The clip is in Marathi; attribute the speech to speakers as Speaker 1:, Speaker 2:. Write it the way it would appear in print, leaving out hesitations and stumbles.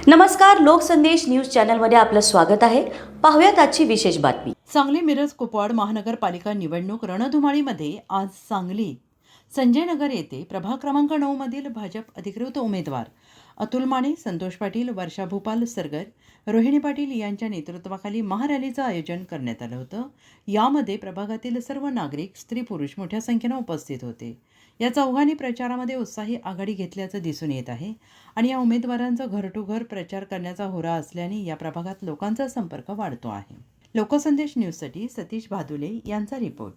Speaker 1: नमस्कार, लोकसंदेश न्यूज चॅनलमध्ये आपलं स्वागत आहे. पाहूयात आजची विशेष बातमी.
Speaker 2: सांगली मिरज कुपवाड महानगरपालिका निवडणूक रणधुमाळीमध्ये आज सांगली संजय नगर येथे प्रभाग क्रमांक 9 मधील भाजप अधिकृत उमेदवार अतुल माने, संतोष पाटील, वर्षा भूपाल सरगर, रोहिणी पाटील यांच्या नेतृत्वाखाली महारॅलीचं आयोजन करण्यात आलं होतं. यामध्ये प्रभागातील सर्व नागरिक, स्त्री पुरुष मोठ्या संख्येनं उपस्थित होते. या चौघांनी प्रचारामध्ये उत्साही आघाडी घेतल्याचं दिसून येत आहे आणि या उमेदवारांचा घर टू घर प्रचार करण्याचा होरा असल्याने या प्रभागात लोकांचा संपर्क वाढतो आहे. लोकसंदेश न्यूजसाठी सतीश भादुले यांचा रिपोर्ट.